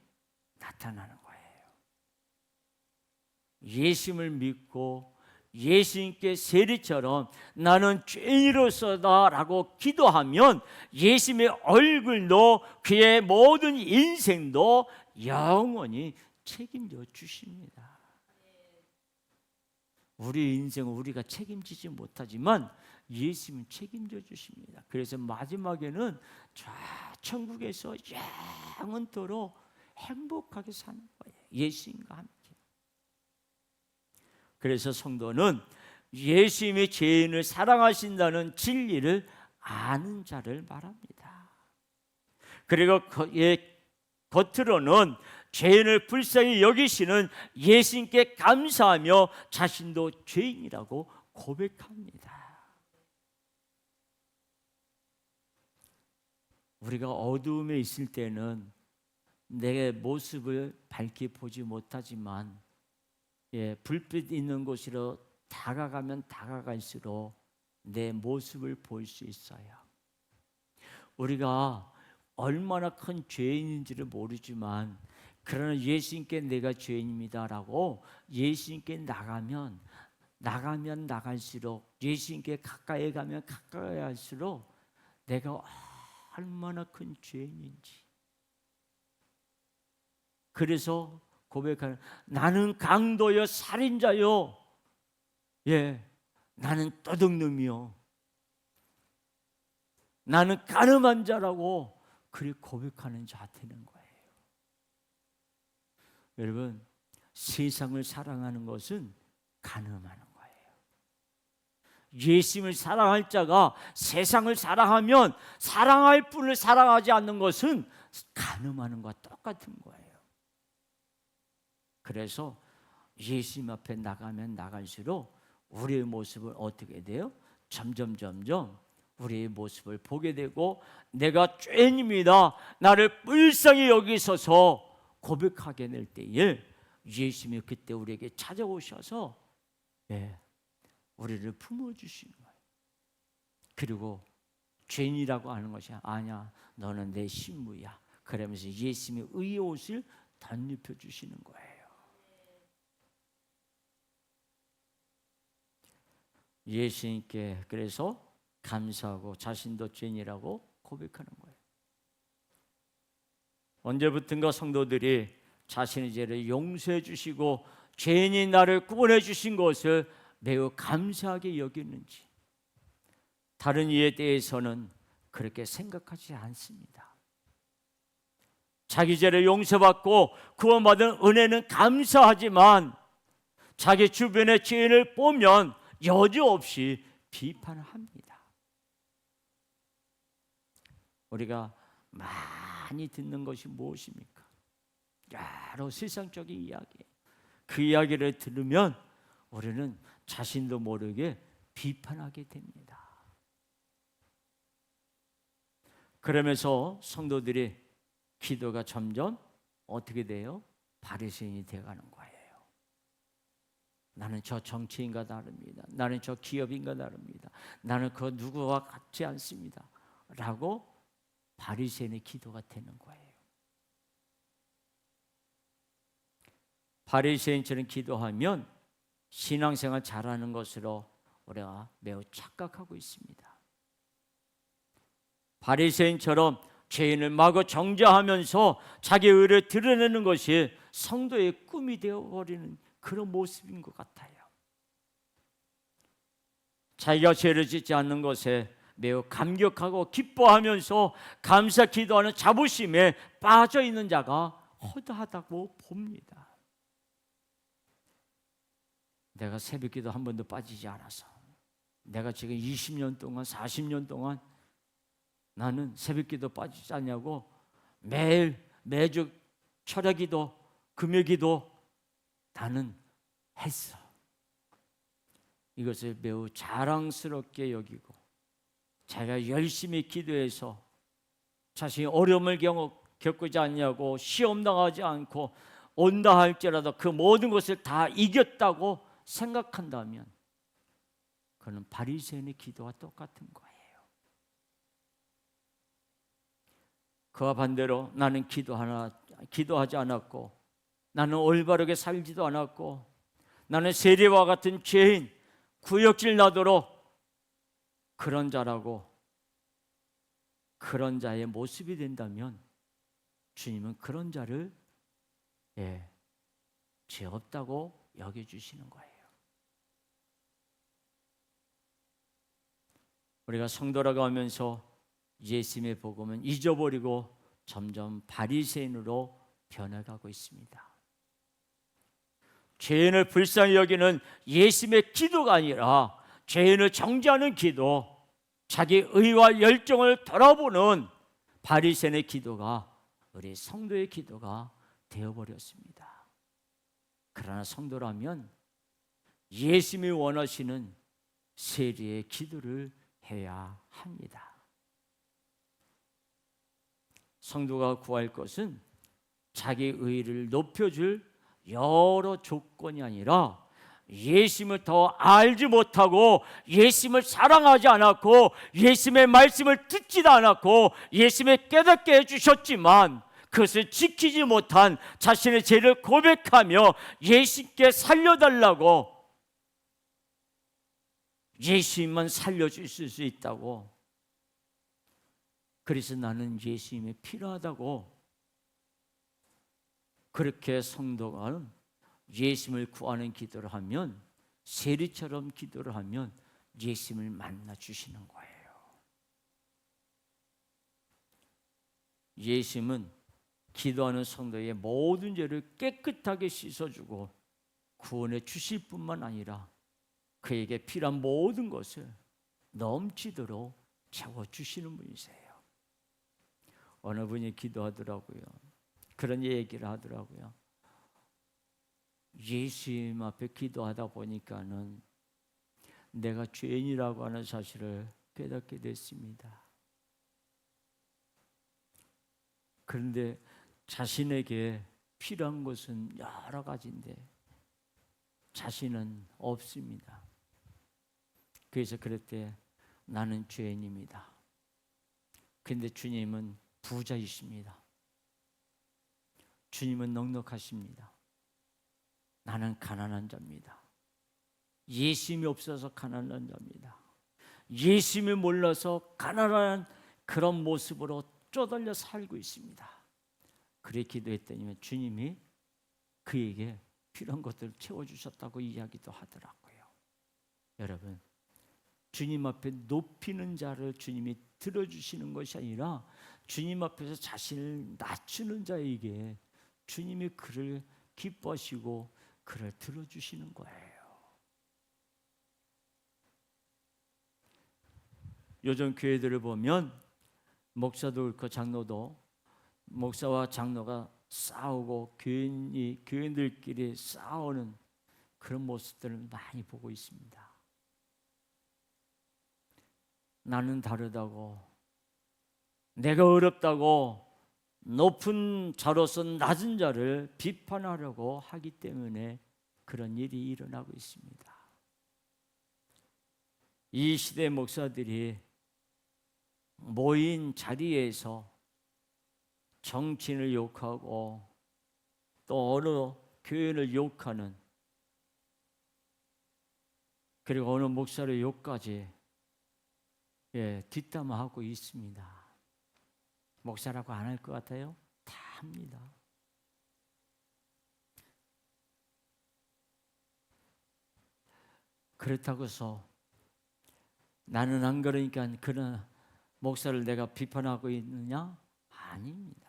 나타나는 거예요. 예수님을 믿고 예수님께 세리처럼 나는 죄인으로서다 라고 기도하면 예수님의 얼굴도 그의 모든 인생도 영원히 책임져 주십니다. 우리 인생은 우리가 책임지지 못하지만 예수님은 책임져 주십니다. 그래서 마지막에는 저 천국에서 영원토록 행복하게 사는 거예요. 예수님과 함께. 그래서 성도는 예수님의 죄인을 사랑하신다는 진리를 아는 자를 말합니다. 그리고 겉으로는 죄인을 불쌍히 여기시는 예수님께 감사하며 자신도 죄인이라고 고백합니다. 우리가 어두움에 있을 때는 내 모습을 밝게 보지 못하지만 불빛 있는 곳으로 다가가면 다가갈수록 내 모습을 볼 수 있어요. 우리가 얼마나 큰 죄인인지를 모르지만 그러나 예수님께 내가 죄인입니다라고 예수님께 나가면 나갈수록 예수님께 가까이 가면 가까이 갈수록 내가 얼마나 큰 죄인인지. 그래서 고백하는 나는 강도요 살인자요 나는 도둑놈이요 나는 가늠한 자라고 그리 고백하는 자 되는 거예요. 여러분, 세상을 사랑하는 것은 가늠하는 거예요. 예수님을 사랑할 자가 세상을 사랑하면 사랑할 분을 사랑하지 않는 것은 가늠하는 것과 똑같은 거예요. 그래서 예수님 앞에 나가면 나갈수록 우리의 모습을 어떻게 돼요? 점점 우리의 모습을 보게 되고 내가 죄인입니다. 나를 불쌍히 여기소서 고백하게 될 때에 예수님이 그때 우리에게 찾아오셔서 우리를 품어주시는 거예요. 그리고 죄인이라고 하는 것이 아니야, 너는 내 신부야. 그러면서 예수님의 의의 옷을 덧입혀 주시는 거예요. 예수님께 그래서 감사하고 자신도 죄인이라고 고백하는 거예요. 언제부턴가 성도들이 자신의 죄를 용서해 주시고 죄인인 나를 구원해 주신 것을 매우 감사하게 여기는지 다른 이에 대해서는 그렇게 생각하지 않습니다. 자기 죄를 용서받고 구원받은 은혜는 감사하지만 자기 주변의 죄인을 보면 여지없이 비판합니다. 우리가 많이 듣는 것이 무엇입니까? 여러 세상적인 이야기. 그 이야기를 들으면 우리는 자신도 모르게 비판하게 됩니다. 그러면서 성도들이 기도가 점점 어떻게 돼요? 바리새인이 되어가는 거예요. 나는 저 정치인과 다릅니다. 나는 저 기업인과 다릅니다. 나는 그 누구와 같지 않습니다. 라고 바리새인의 기도가 되는 거예요. 바리새인처럼 기도하면 신앙생활 잘하는 것으로 우리가 매우 착각하고 있습니다. 바리새인처럼 죄인을 마구 정죄하면서 자기 의를 드러내는 것이 성도의 꿈이 되어버리는 그런 모습인 것 같아요. 자기가 죄를 짓지 않는 것에 매우 감격하고 기뻐하면서 감사 기도하는 자부심에 빠져 있는 자가 허다하다고 봅니다. 내가 새벽기도 한 번도 빠지지 않아서, 내가 지금 20년 동안 40년 동안 나는 새벽기도 빠지지 않냐고 매주 철야기도 금요기도 나는 했어. 이것을 매우 자랑스럽게 여기고 자기가 열심히 기도해서 자신이 어려움을 겪지 않냐고 시험 당하지 않고 온다 할지라도 그 모든 것을 다 이겼다고 생각한다면 그는 바리새인의 기도와 똑같은 거예요. 그와 반대로 나는 기도하지 않았고, 나는 올바르게 살지도 않았고, 나는 세리와 같은 죄인, 구역질 나도록 그런 자라고, 그런 자의 모습이 된다면 주님은 그런 자를 죄 없다고 여겨주시는 거예요. 우리가 성도라고 하면서 예수님의 복음은 잊어버리고 점점 바리새인으로 변해가고 있습니다. 죄인을 불쌍히 여기는 예수님의 기도가 아니라 죄인을 정죄하는 기도, 자기 의와 열정을 돌아보는 바리새인의 기도가 우리 성도의 기도가 되어버렸습니다. 그러나 성도라면 예수님이 원하시는 세리의 기도를 해야 합니다. 성도가 구할 것은 자기 의를 높여줄 여러 조건이 아니라 예수님을 더 알지 못하고 예수님을 사랑하지 않았고 예수님의 말씀을 듣지도 않았고 예수님의 깨닫게 해주셨지만 그것을 지키지 못한 자신의 죄를 고백하며 예수님께 살려달라고, 예수님만 살려주실 수 있다고, 그래서 나는 예수님이 필요하다고, 그렇게 성도가 예수님을 구하는 기도를 하면, 세리처럼 기도를 하면 예수님을 만나 주시는 거예요. 예수님은 기도하는 성도의 모든 죄를 깨끗하게 씻어주고 구원해 주실 뿐만 아니라 그에게 필요한 모든 것을 넘치도록 채워주시는 분이세요. 어느 분이 기도하더라고요. 그런 얘기를 하더라고요. 예수님 앞에 기도하다 보니까는 내가 죄인이라고 하는 사실을 깨닫게 됐습니다. 그런데 자신에게 필요한 것은 여러 가지인데 자신은 없습니다. 그래서 그랬대. 나는 죄인입니다. 그런데 주님은 부자이십니다. 주님은 넉넉하십니다. 나는 가난한 자입니다. 예수님이 없어서 가난한 자입니다. 예수님을 몰라서 가난한 그런 모습으로 쪼달려 살고 있습니다. 그래 기도했더니 주님이 그에게 필요한 것들을 채워주셨다고 이야기도 하더라고요. 여러분, 주님 앞에 높이는 자를 주님이 들어주시는 것이 아니라 주님 앞에서 자신을 낮추는 자에게 주님이 그를 기뻐하시고 그를 들어주시는 거예요. 요즘 교회들을 보면 목사도 그렇고 장로도, 목사와 장로가 싸우고 교인들끼리 싸우는 그런 모습들을 많이 보고 있습니다. 나는 다르다고, 내가 어렵다고 높은 자로서 낮은 자를 비판하려고 하기 때문에 그런 일이 일어나고 있습니다. 이 시대 목사들이 모인 자리에서 정치인을 욕하고 또 어느 교인을 욕하는, 그리고 어느 목사의 욕까지 뒷담화하고 있습니다. 목사라고 안 할 것 같아요? 다 합니다. 그렇다고 해서 나는 안 그러니까 그런 목사를 내가 비판하고 있느냐? 아닙니다.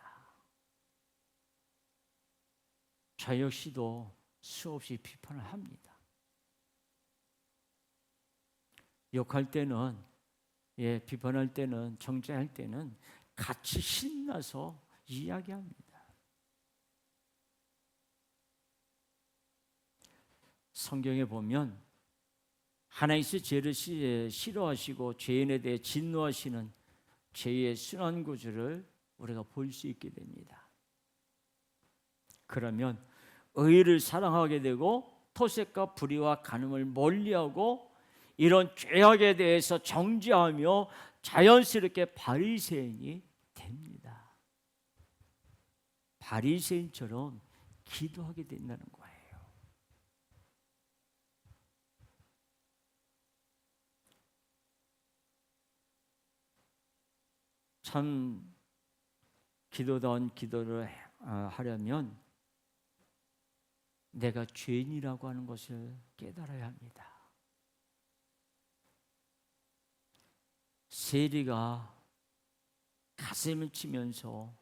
저 역시도 수없이 비판을 합니다. 욕할 때는, 비판할 때는, 정죄할 때는 같이 신나서 이야기합니다. 성경에 보면 하나님께서 죄를 싫어하시고 죄인에 대해 진노하시는 죄의 순환 구조를 우리가 볼 수 있게 됩니다. 그러면 의를 사랑하게 되고 토색과 불의와 간음을 멀리하고 이런 죄악에 대해서 정죄하며 자연스럽게 바리새인이 됩니다. 바리새인처럼 기도하게 된다는 거예요. 참 기도다운 기도를 하려면 내가 죄인이라고 하는 것을 깨달아야 합니다. 세리가 가슴을 치면서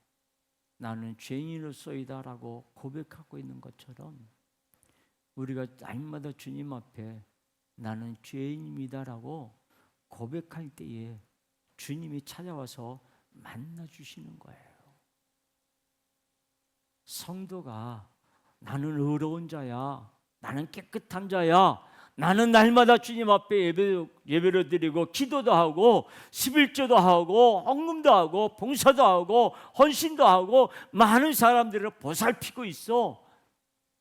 나는 죄인으로서이다라고 고백하고 있는 것처럼 우리가 날마다 주님 앞에 나는 죄인입니다라고 고백할 때에 주님이 찾아와서 만나주시는 거예요. 성도가 나는 의로운 자야, 나는 깨끗한 자야, 나는 날마다 주님 앞에 예배를 드리고 기도도 하고 11조도 하고 헌금도 하고 봉사도 하고 헌신도 하고 많은 사람들을 보살피고 있어.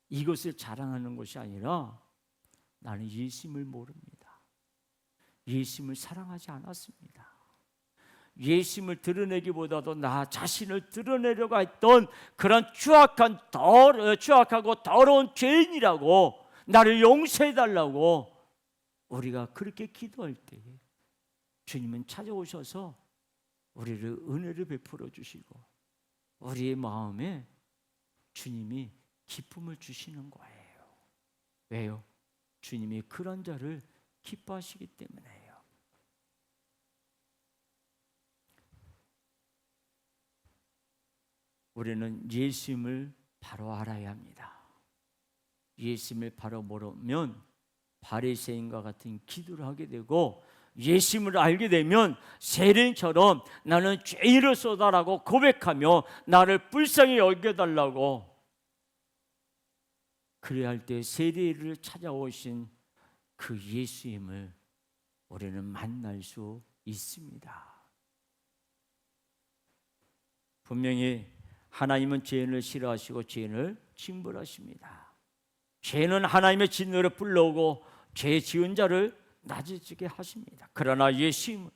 이것을 자랑하는 것이 아니라 나는 예수님을 모릅니다. 예수님을 사랑하지 않았습니다. 예수님을 드러내기보다도 나 자신을 드러내려고 했던 그런 추악하고 더러운 죄인이라고, 나를 용서해달라고 우리가 그렇게 기도할 때 주님은 찾아오셔서 우리를 은혜를 베풀어 주시고 우리의 마음에 주님이 기쁨을 주시는 거예요. 왜요? 주님이 그런 자를 기뻐하시기 때문에요. 우리는 예수님을 바로 알아야 합니다. 예수님을 바로 모르면 바리새인과 같은 기도를 하게 되고, 예수님을 알게 되면 세리처럼 나는 죄인으로서다라고 고백하며 나를 불쌍히 여겨달라고 그래야 할 때 세리를 찾아오신 그 예수님을 우리는 만날 수 있습니다. 분명히 하나님은 죄인을 싫어하시고 죄인을 징벌하십니다. 죄는 하나님의 진노를 불러오고 죄 지은 자를 낮아지게 하십니다. 그러나 예수님은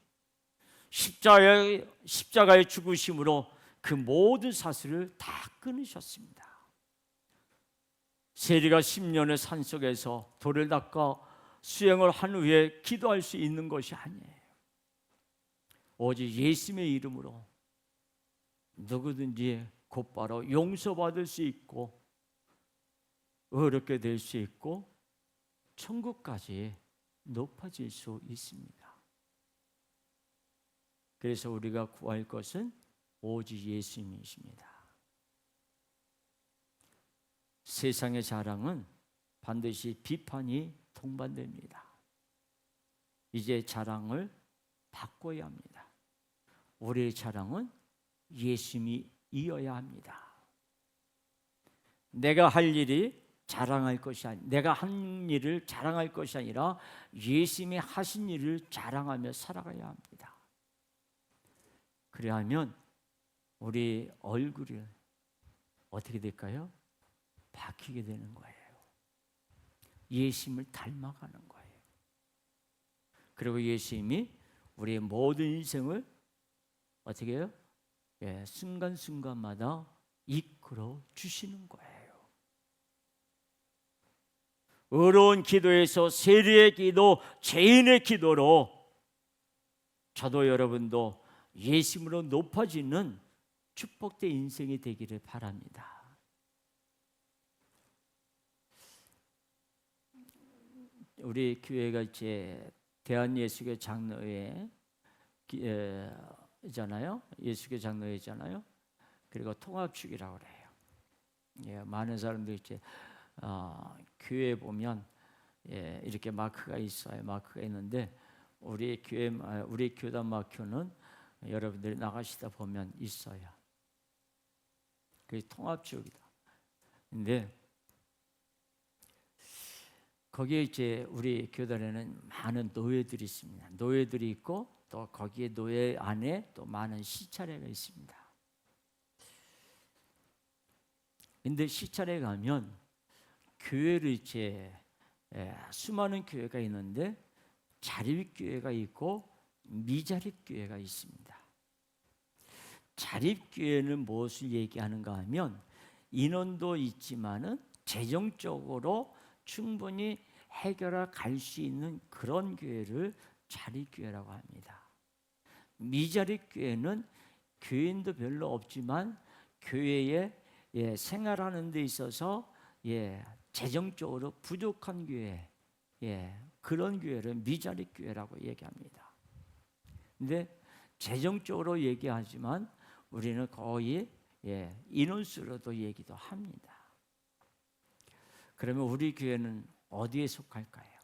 십자가의 죽으심으로 그 모든 사슬을 다 끊으셨습니다. 세리가 10년의 산속에서 돌을 닦아 수행을 한 후에 기도할 수 있는 것이 아니에요. 오직 예수님의 이름으로 누구든지 곧바로 용서받을 수 있고 어렵게 될 수 있고 천국까지 높아질 수 있습니다. 그래서 우리가 구할 것은 오직 예수님이십니다. 세상의 자랑은 반드시 비판이 동반됩니다. 이제 자랑을 바꿔야 합니다. 우리의 자랑은 예수님이 이어야 합니다. 내가 할 일이 자랑할 것이 아니, 내가 한 일을 자랑할 것이 아니라 예수님이 하신 일을 자랑하며 살아가야 합니다. 그래야하면 우리 얼굴이 어떻게 될까요? 바뀌게 되는 거예요. 예수님을 닮아가는 거예요. 그리고 예수님이 우리의 모든 인생을 어떻게 해요? 순간순간마다 이끌어 주시는 거예요. 어려운 기도에서 세리의 기도, 죄인의 기도로 저도 여러분도 예수님으로 높아지는 축복된 인생이 되기를 바랍니다. 우리 교회가 이제 대한예수교 장로회 잖아요. 예수교 장로회잖아요. 그리고 통합축이라고 그래요. 많은 사람들이 이제 교회에 보면 이렇게 마크가 있어요. 마크가 있는데 우리 교단 마크는 여러분들이 나가시다 보면 있어요. 그게 통합축이다. 근데 거기에 이제 우리 교단에는 많은 노예들이 있습니다. 노예들이 있고 또 거기에 노예 안에 또 많은 시찰회가 있습니다. 근데 시찰회 가면 교회를 이제 수많은 교회가 있는데 자립교회가 있고 미자립교회가 있습니다. 자립교회는 무엇을 얘기하는가 하면 인원도 있지만은 재정적으로 충분히 해결해 갈 수 있는 그런 교회를 자립교회라고 합니다. 미자립교회는 교인도 별로 없지만 교회에 생활하는 데 있어서 재정적으로 부족한 교회, 그런 교회를 미자립교회라고 얘기합니다. 근데 재정적으로 얘기하지만 우리는 거의 인원수로도 얘기도 합니다. 그러면 우리 교회는 어디에 속할까요?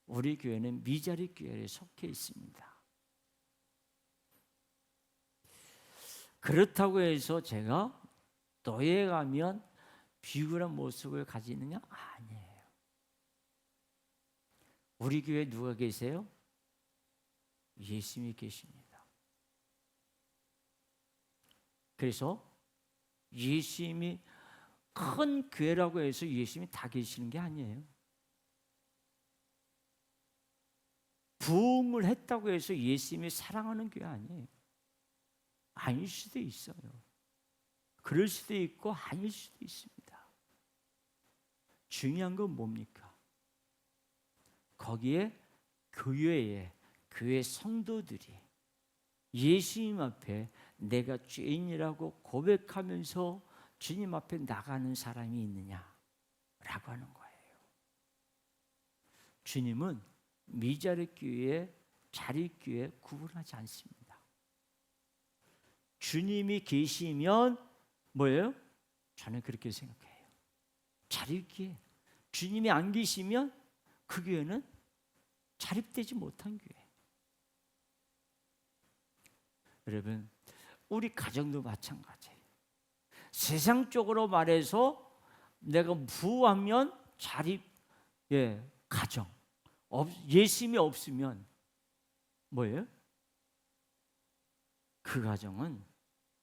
우리 교회는 미자립교회에 속해 있습니다. 그렇다고 해서 제가 교회에 가면 비굴한 모습을 가지느냐? 아니에요. 우리 교회에 누가 계세요? 예수님이 계십니다. 그래서 예수님이 큰 교회라고 해서 예수님이 다 계시는 게 아니에요. 부흥을 했다고 해서 예수님이 사랑하는 교회 아니에요. 아닐 수도 있어요. 그럴 수도 있고 아닐 수도 있습니다. 중요한 건 뭡니까? 거기에 교회 성도들이 예수님 앞에 내가 죄인이라고 고백하면서 주님 앞에 나가는 사람이 있느냐라고 하는 거예요. 주님은 미자립교회, 자립교회 구분하지 않습니다. 주님이 계시면 뭐예요? 저는 그렇게 생각해요. 자립교회, 주님이 안 계시면 그 교회는 자립되지 못한 교회. 여러분, 우리 가정도 마찬가지예요. 세상적으로 말해서 내가 부하면 자립, 가정. 예수님이 없으면 뭐예요? 그 가정은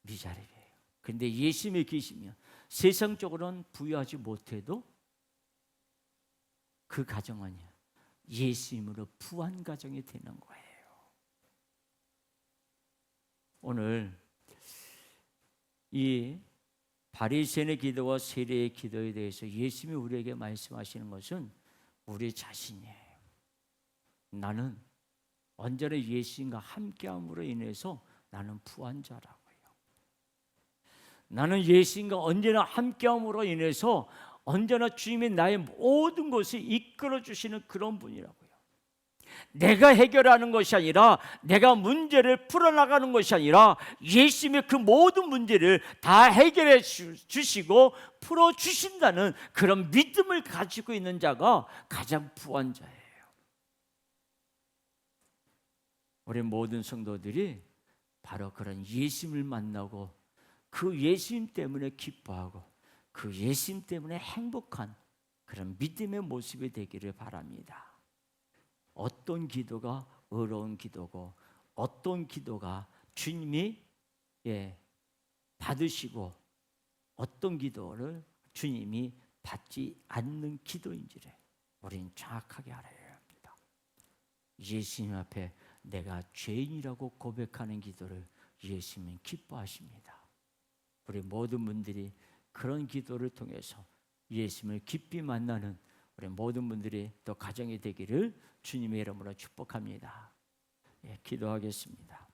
미자립이에요. 근데 예수님이 계시면 세상적으로는 부유하지 못해도 그 가정은 예수님으로 부한 가정이 되는 거예요. 오늘 이 바리새인의 기도와 세리의 기도에 대해서 예수님이 우리에게 말씀하시는 것은 우리 자신이에요. 나는 언제나 예수님과 함께함으로 인해서 나는 부한 자라고요. 나는 예수님과 언제나 함께함으로 인해서 언제나 주님이 나의 모든 것을 이끌어 주시는 그런 분이라고요. 내가 해결하는 것이 아니라 내가 문제를 풀어나가는 것이 아니라 예수님이 그 모든 문제를 다 해결해 주시고 풀어주신다는 그런 믿음을 가지고 있는 자가 가장 부한 자예요. 우리 모든 성도들이 바로 그런 예수님을 만나고 그 예수님 때문에 기뻐하고 그 예수님 때문에 행복한 그런 믿음의 모습이 되기를 바랍니다. 어떤 기도가 의로운 기도고 어떤 기도가 주님이 받으시고 어떤 기도를 주님이 받지 않는 기도인지를 우리는 정확하게 알아야 합니다. 예수님 앞에 내가 죄인이라고 고백하는 기도를 예수님은 기뻐하십니다. 우리 모든 분들이 그런 기도를 통해서 예수님을 깊이 만나는 우리 모든 분들이 또 가정이 되기를 주님의 이름으로 축복합니다. 기도하겠습니다.